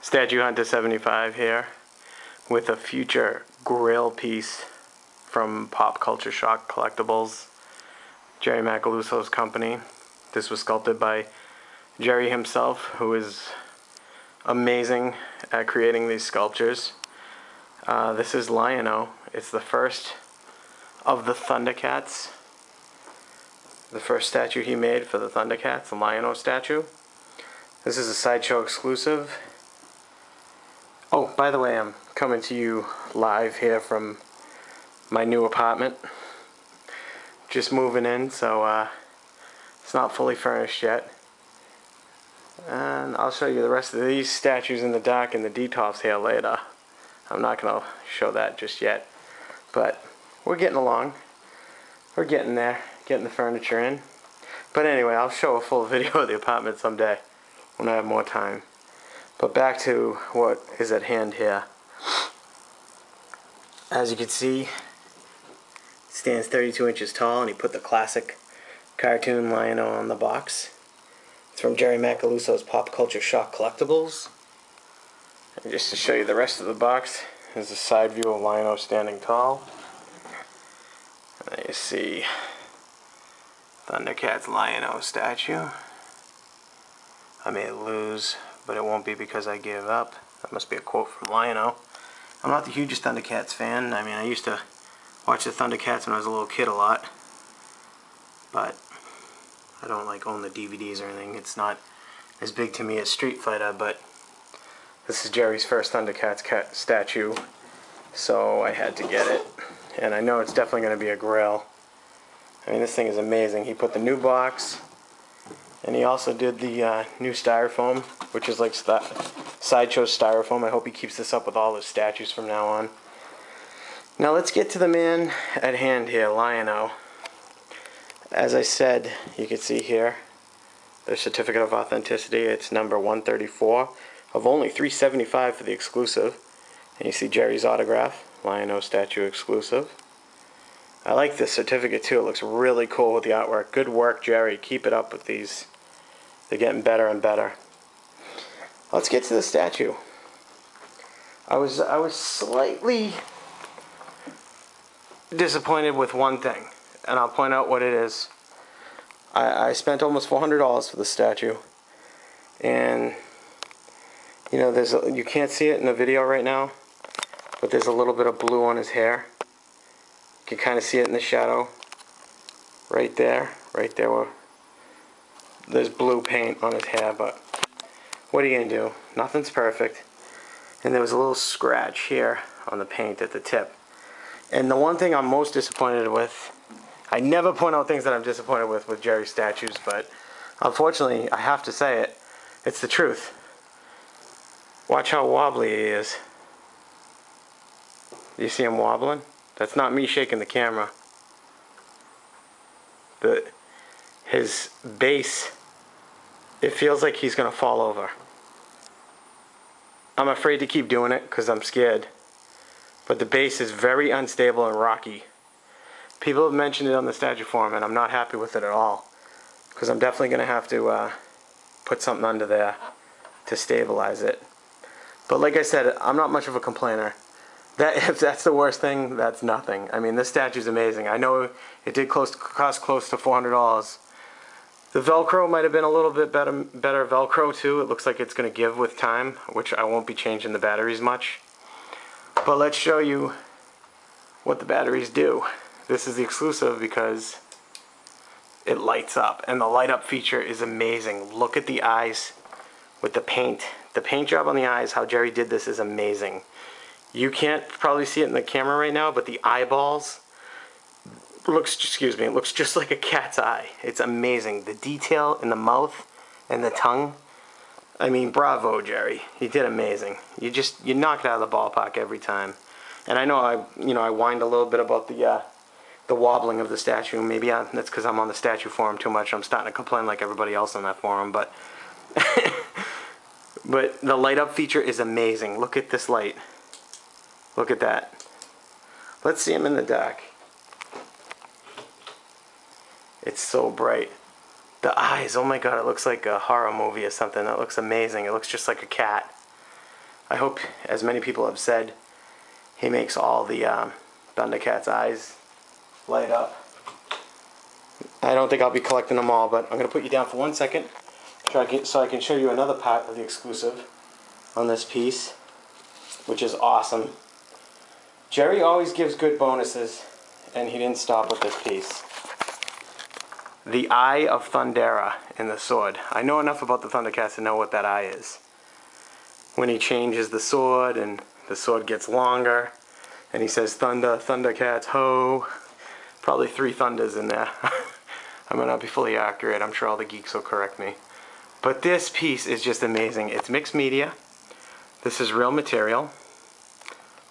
Statue Hunter 75 here with a future grail piece from Pop Culture Shock Collectibles, Jerry Macalusso's company. This was sculpted by Jerry himself, who is amazing at creating these sculptures. This is Lion-O. It's the first of the Thundercats. The first statue he made for the Thundercats, the Lion-O statue. This is a Sideshow exclusive. Oh, by the way, I'm coming to you live here from my new apartment. Just moving in, so it's not fully furnished yet. And I'll show you the rest of these statues in the dark and the detops here later. I'm not going to show that just yet. But we're getting along. We're getting there, getting the furniture in. But anyway, I'll show a full video of the apartment someday when I have more time. But back to what is at hand here. As you can see, it stands 32 inches tall, and he put the classic cartoon Lion-O on the box. It's from Jerry Macalusso's Pop Culture Shock Collectibles. And just to show you the rest of the box, there's a side view of Lion-O standing tall. And there you see Thundercats Lion-O statue. I may lose, but it won't be because I gave up. That must be a quote from Lion-O. I'm not the hugest Thundercats fan. I mean, I used to watch the Thundercats when I was a little kid a lot. But I don't like own the DVDs or anything. It's not as big to me as Street Fighter, but this is Jerry's first Thundercats statue, so I had to get it. And I know it's definitely going to be a grail. I mean, this thing is amazing. He put the new box, and he also did the new styrofoam, which is like Sideshow styrofoam. I hope he keeps this up with all his statues from now on. Now let's get to the man at hand here, Lion-O. As I said, you can see here, the certificate of authenticity. It's number 134 of only $375 for the exclusive. And you see Jerry's autograph, Lion-O statue exclusive. I like this certificate too. It looks really cool with the artwork. Good work, Jerry. Keep it up with these. They're getting better and better. Let's get to the statue. I was slightly disappointed with one thing, and I'll point out what it is. I spent almost $400 for the statue, and you know, you can't see it in the video right now, but there's a little bit of blue on his hair. You can kind of see it in the shadow right there where there's blue paint on his hair, but what are you going to do? Nothing's perfect. And there was a little scratch here on the paint at the tip. And the one thing I'm most disappointed with, I never point out things that I'm disappointed with Jerry statues, but unfortunately I have to say it. It's the truth. Watch how wobbly he is. Do you see him wobbling? That's not me shaking the camera. His base, it feels like he's going to fall over. I'm afraid to keep doing it because I'm scared. But the base is very unstable and rocky. People have mentioned it on the statue forum, and I'm not happy with it at all. Because I'm definitely going to have to put something under there to stabilize it. But like I said, I'm not much of a complainer. If that's the worst thing, that's nothing. I mean, this statue's amazing. I know it did cost close to $400. The Velcro might have been a little bit better Velcro too. It looks like it's going to give with time, which I won't be changing the batteries much. But let's show you what the batteries do. This is the exclusive because it lights up, and the light up feature is amazing. Look at the eyes with the paint. The paint job on the eyes, how Jerry did this is amazing. You can't probably see it in the camera right now, but the eyeballs looks just like a cat's eye. It's amazing. The detail in the mouth and the tongue. I mean, bravo, Jerry. You did amazing. You knock it out of the ballpark every time. And I know I whined a little bit about the wobbling of the statue. Maybe that's because I'm on the statue forum too much. I'm starting to complain like everybody else on that forum, but but the light up feature is amazing. Look at this light. Look at that. Let's see him in the dark. It's so bright. The eyes, oh my god, it looks like a horror movie or something. That looks amazing. It looks just like a cat. I hope, as many people have said, he makes all the Thundercats' eyes light up. I don't think I'll be collecting them all, but I'm going to put you down for 1 second so I can show you another part of the exclusive on this piece, which is awesome. Jerry always gives good bonuses, and he didn't stop with this piece. The Eye of Thundera in the sword. I know enough about the Thundercats to know what that eye is. When he changes the sword and the sword gets longer and he says thunder, Thundercats, ho. Probably 3 thunders in there. I might not be fully accurate. I'm sure all the geeks will correct me. But this piece is just amazing. It's mixed media. This is real material.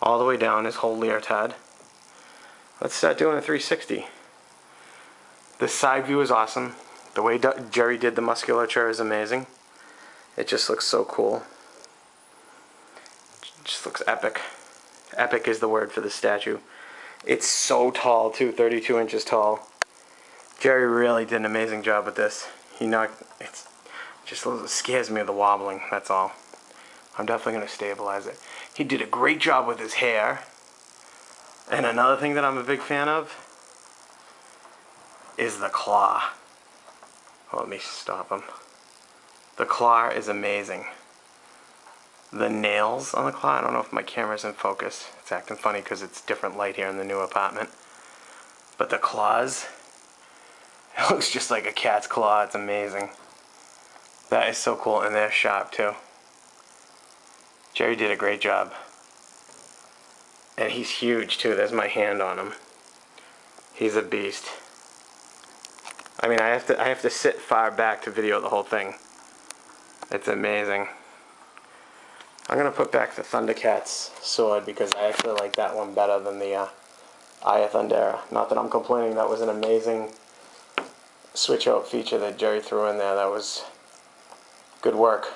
All the way down his whole leotard. Let's start doing a 360. The side view is awesome. The way Jerry did the musculature is amazing. It just looks so cool. It just looks epic. Epic is the word for the statue. It's so tall too, 32 inches tall. Jerry really did an amazing job with this. It just scares me of the wobbling, that's all. I'm definitely going to stabilize it. He did a great job with his hair. And another thing that I'm a big fan of is the claw. Oh, let me stop him. The claw is amazing. The nails on the claw, I don't know if my camera's in focus. It's acting funny because it's different light here in the new apartment. But the claws, it looks just like a cat's claw. It's amazing. That is so cool, and they're sharp too. Jerry did a great job. And he's huge too. There's my hand on him. He's a beast. I mean, I have to sit far back to video the whole thing. It's amazing. I'm going to put back the Thundercats sword because I actually like that one better than the Eye of Thundera. Not that I'm complaining, that was an amazing switch out feature that Jerry threw in there. That was good work.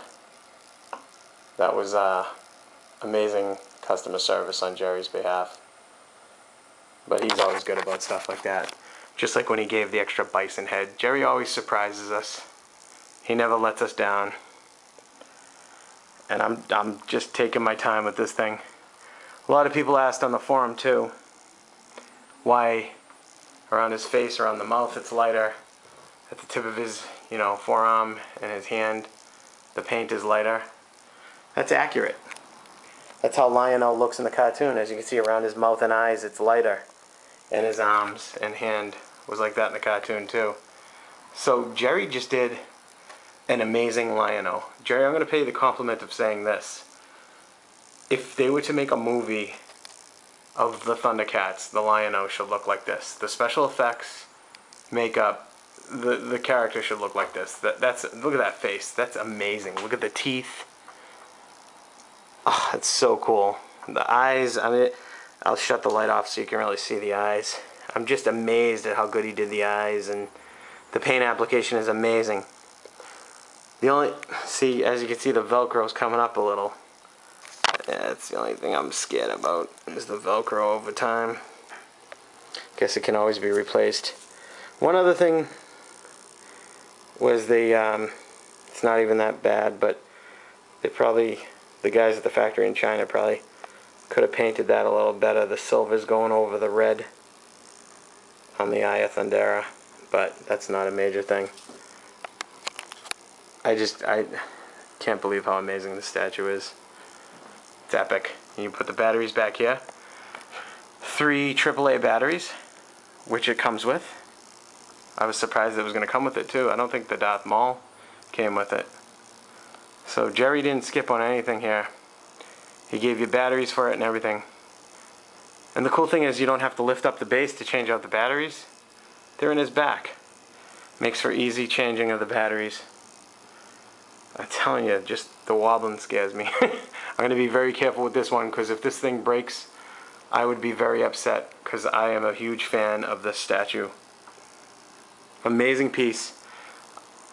That was amazing customer service on Jerry's behalf. But he's always good about stuff like that. Just like when he gave the extra bison head. Jerry always surprises us. He never lets us down. And I'm just taking my time with this thing. A lot of people asked on the forum too why around his face, around the mouth it's lighter. At the tip of his, forearm and his hand, the paint is lighter. That's accurate. That's how Lionel looks in the cartoon. As you can see around his mouth and eyes, it's lighter. And his arms and hand was like that in the cartoon too. So Jerry just did an amazing Lionel. Jerry, I'm going to pay you the compliment of saying this. If they were to make a movie of the Thundercats, the Lionel should look like this. The special effects, makeup, the character should look like this. Look at that face. That's amazing. Look at the teeth. Oh, it's so cool. The eyes, I mean, I'll shut the light off so you can really see the eyes. I'm just amazed at how good he did the eyes, and the paint application is amazing. As you can see, the Velcro's coming up a little. That's the only thing I'm scared about, is the Velcro over time. Guess it can always be replaced. One other thing was it's not even that bad, but the guys at the factory in China probably could have painted that a little better. The silver's going over the red on the Eye of Thundera, but that's not a major thing. I can't believe how amazing this statue is. It's epic. And you put the batteries back here. 3 AAA batteries, which it comes with. I was surprised it was going to come with it too. I don't think the Darth Maul came with it. So Jerry didn't skip on anything here. He gave you batteries for it and everything. And the cool thing is you don't have to lift up the base to change out the batteries. They're in his back. Makes for easy changing of the batteries. I'm telling you, just the wobbling scares me. I'm going to be very careful with this one, because if this thing breaks, I would be very upset, because I am a huge fan of this statue. Amazing piece.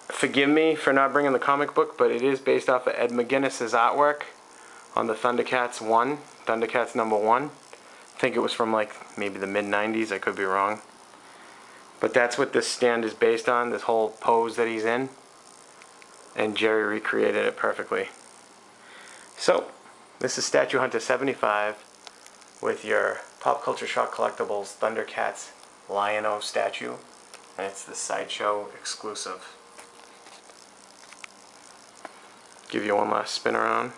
Forgive me for not bringing the comic book, but it is based off of Ed McGuinness's artwork on the Thundercats 1, Thundercats number 1. I think it was from like maybe the mid-90s, I could be wrong. But that's what this stand is based on, this whole pose that he's in. And Jerry recreated it perfectly. So, This is Statue Hunter 75 with your Pop Culture Shock Collectibles Thundercats Lion-O statue, and it's the Sideshow exclusive. Give you one last spin around.